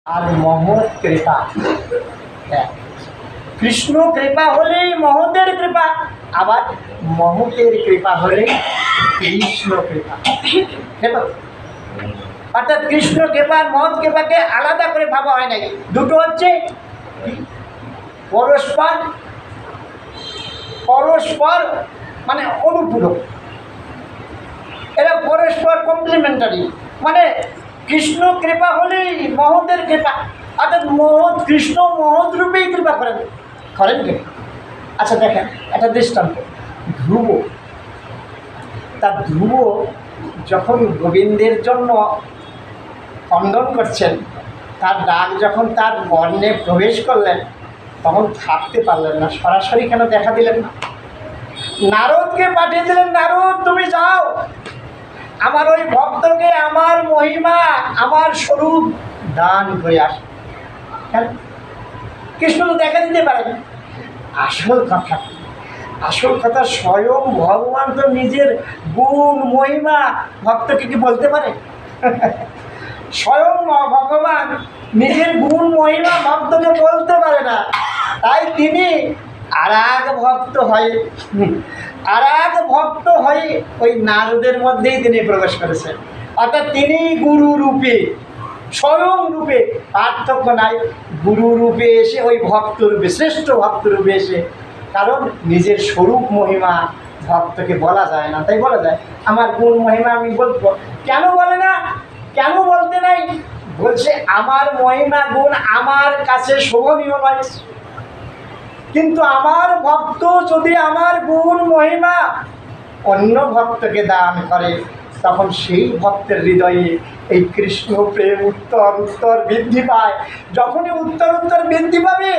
আর মহৎ কৃপা, কৃষ্ণ কৃপা হলেই মহতের কৃপা, আবার মহতের কৃপা হলেই কৃষ্ণ কৃপা। অর্থাৎ কৃষ্ণ কৃপা মহৎ কৃপাকে আলাদা করে ভাবা হয় নাই, দুটো হচ্ছে পরস্পর পরস্পর মানে অনুপূরক, এরা পরস্পর কমপ্লিমেন্টারি। মানে কৃষ্ণ কৃপা হলেই মহতের কৃপা, অর্থাৎ মহৎ কৃষ্ণ মহৎ রূপেই কৃপা করেন কি। আচ্ছা দেখেন একটা দৃষ্টান্ত, ধ্রুব, তার ধ্রুব যখন গোবিন্দের জন্য খণ্ডন করছেন, তার ডাক যখন তার বর্ণে প্রবেশ করলেন তখন থাকতে পারলেন না, সরাসরি কেন দেখা দিলেন না? নারদকে পাঠিয়ে দিলেন, নারদ তুমি যাও আমার ওই ভক্তকে আমার মহিমা আমার স্বরূপ দান করে আস। কৃষ্ণ তো দেখা দিতে পারেন। আসল কথা স্বয়ং ভগবান তো নিজের গুণ মহিমা ভক্তকে কি বলতে পারে? স্বয়ং ভগবান নিজের গুণ মহিমা ভক্তকে বলতে পারে না, তাই তিনি আর এক ভক্ত হয়ে ওই নারদের মধ্যেই তিনি প্রবেশ করেছেন। অর্থাৎ তিনি গুরু রূপে স্বয়ং রূপে, পার্থক্য নাই, গুরু রূপে এসে ওই ভক্ত রূপে শ্রেষ্ঠ ভক্ত রূপে এসে, কারণ নিজের স্বরূপ মহিমা ভক্তকে বলা যায় না, তাই বলা যায় আমার গুণ মহিমা আমি বলবো। কেন বলে না, কেন বলতে নাই? বলছে আমার মহিমা গুণ আমার কাছে শোভনীয় নয়, কিন্তু আমার ভক্ত যদি আমার গুণ মহিমা অন্য ভক্তকে দান করে তখন সেই ভক্তের হৃদয়ে এই কৃষ্ণ প্রেম উত্তর উত্তর বৃদ্ধি পায়। যখনই উত্তর উত্তর বৃদ্ধি পাবে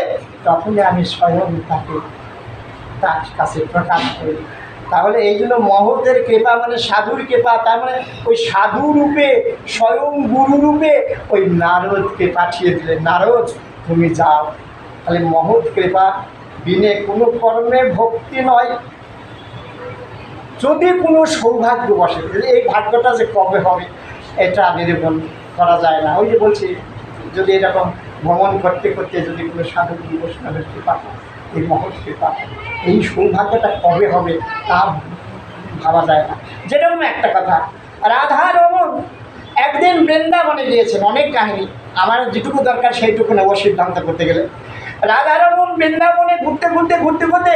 তখনই আমি স্বয়ং তার কাছে প্রকাশ করি। তাহলে এই জন্য মহতের কৃপা মানে সাধুর কৃপা, তার মানে ওই সাধু রূপে স্বয়ং গুরু রূপে ওই নারদকে পাঠিয়ে দিলেন, নারদ তুমি যাও। তাহলে মহৎ কৃপা বিনে কোনো কর্মে ভক্তি নয়, যদি কোনো সৌভাগ্য বসে। এই ভাগ্যটা যে কবে হবে এটা নিরূপণ করা যায় না। ওই যে বলছি, যদি এরকম ভ্রমণ করতে করতে যদি কোনো সাধু বৈষ্ণবের কৃপা, এই মহৎ কৃপা, এই সৌভাগ্যটা কবে হবে তা ভাবা যায় না। যেরকম একটা কথা, রাধা রমন একদিন বৃন্দাবনে গিয়েছেন, অনেক কাহিনী, আমার যেটুকু দরকার সেইটুকু নেব সিদ্ধান্ত করতে গেলে। রাধা রমন বৃন্দাবনে ঘুরতে ঘুরতে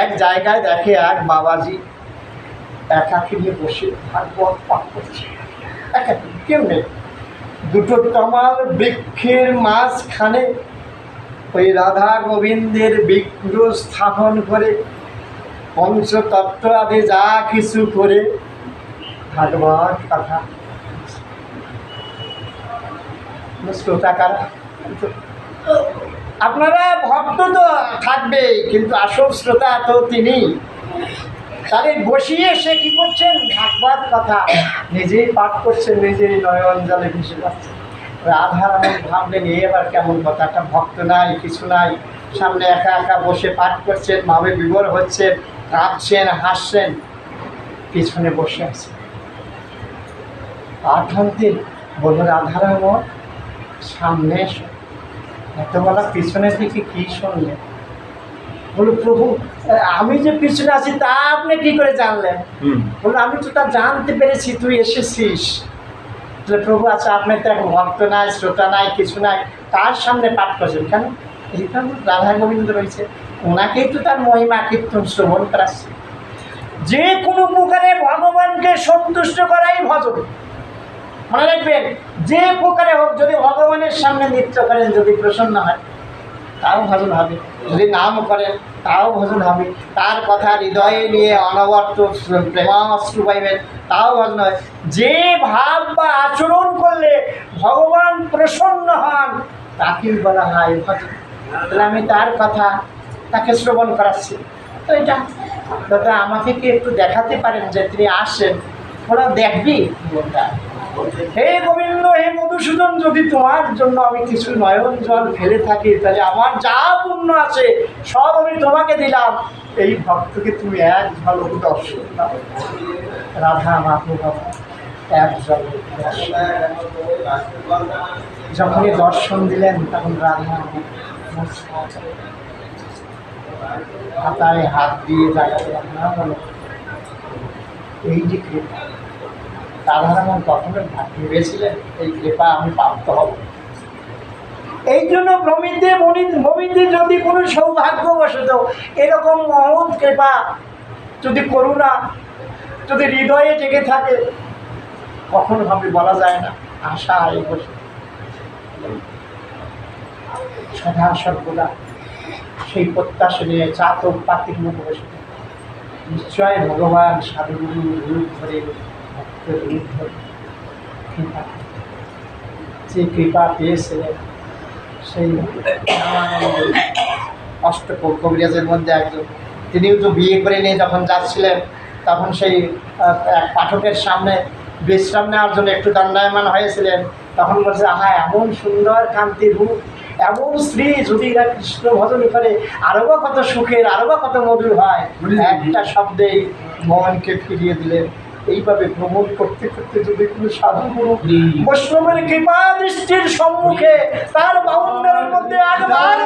এক জায়গায় দেখে এক বাবাজি একাকী নিয়ে বসে ভাগবত পাঠ করছে, কেউ নেই, দুটো তমাল বৃক্ষের মাঝখানে ওই রাধা গোবিন্দের বিগ্রহ স্থাপন করে পঞ্চতত্ত্ব আদি যা কিছু করে ভাগবত কথা। শ্রোতাকারা আপনারা ভক্ত তো থাকবেই, কিন্তু আসল শ্রোতা তো তিনি। তাদের বসিয়ে সে কী করছেন, ভাগবত কথা নিজেই পাঠ করছেন, নিজেই নয়ন জলে ভেসে যাচ্ছেন। রাধারামন ভাবলেন এবার কেমন কথা, একটা ভক্ত নাই কিছু নাই, সামনে একা একা বসে পাঠ করছেন, ভাবে বিভোর হচ্ছেন, কাঁদছেন হাসছেন, পিছনে বসে আছেন। পাঠান্তে বলল রাধারামন সামনে এসো। এত বলা পিছনের দিকে কী শুনলেন? বলো প্রভু আমি যে পিছনে আছি তা আপনি কি করে জানলেন? বললো আমি তো তা জানতে পেরেছি তুই এসেছিস। তাহলে প্রভু আচ্ছা আপনি তো এখন ভক্ত নাই শ্রোতা নাই কিছু নাই, তার সামনে পাঠ করছেন কেন? এইখানে রাধা গোবিন্দ রয়েছে, ওনাকেই তো তার মহিমা কীর্তন শ্রবণ করাচ্ছে। যে কোনো প্রকারে ভগবানকে সন্তুষ্ট করাই ভজন। মনে রাখবেন, যে প্রকারে হোক, যদি ভগবানের সামনে নৃত্য করেন যদি প্রসন্ন হয় তাও ভজন হবে, যদি নাম করেন তাও ভজন হবে, তার কথা হৃদয়ে নিয়ে অনবরত প্রেমাশ্রু পাইবেন তাও ভজন হয়। যে ভাব বা আচরণ করলে ভগবান প্রসন্ন হন তাকেই বলা হয় ভজন। তাহলে আমি তার কথা তাকে শ্রবণ করাচ্ছি, তো এটা দাদা আমাকে কি একটু দেখাতে পারেন যে তিনি আসেন? ওরা দেখবি বলটা, হে গোবিন্দ হে মধুসূদন, যদি তোমার জন্য আমি কিছু নয়ন জল ফেলে থাকি তাহলে আমার যা পুণ্য আছে সব আমি তোমাকে দিলাম, এই ভক্তকে তুমি এক ঝলক দর্শন দাও। রাধা মাধব একজন যখনই দর্শন দিলেন তখন রাধা হাতায় হাত দিয়ে দাঁড়ালেন না বলো এই যে কৃপা রাধারমন কখনো ভেবেছিলেন এই কৃপা আমি প্রাপ্ত হব। এই জন্য ভ্রমিতে যদি কোনো সৌভাগ্যবশত এরকম মহৎ কৃপা যদি করুণা যদি হৃদয়ে জেগে থাকে কখনো ভাবে বলা যায় না আশা এই বসে সদা সর্বদা সেই প্রত্যাশা নিয়ে চাতক পাখির মতো বসে নিশ্চয় ভগবান সাধুগুরু রূপ ধরে ভক্তের রূপ ধরে কৃপা যে কৃপা পেয়েছিলেন সেই কবিরাজের মধ্যে একজন তিনিও তো বিয়ে করে নিয়ে যখন যাচ্ছিলেন তখন সেই এক পাঠকের সামনে বিশ্রাম নেওয়ার জন্য একটু দণ্ডায়মান হয়েছিলেন তখন বলছে আহা এমন সুন্দর কান্তি রূপ এমন স্ত্রী যদি এরা কৃষ্ণ ভজন করে আরও বা কত সুখের আরও বা কত মধুর হয় একটা শব্দেই মনকে ফিরিয়ে দিলেন। এইভাবে ভ্রমণ করতে করতে যদি কোনো সাধুগুরু বৈষ্ণবের কৃপা দৃষ্টির সম্মুখে তার বাউন্ডারের মধ্যে একবার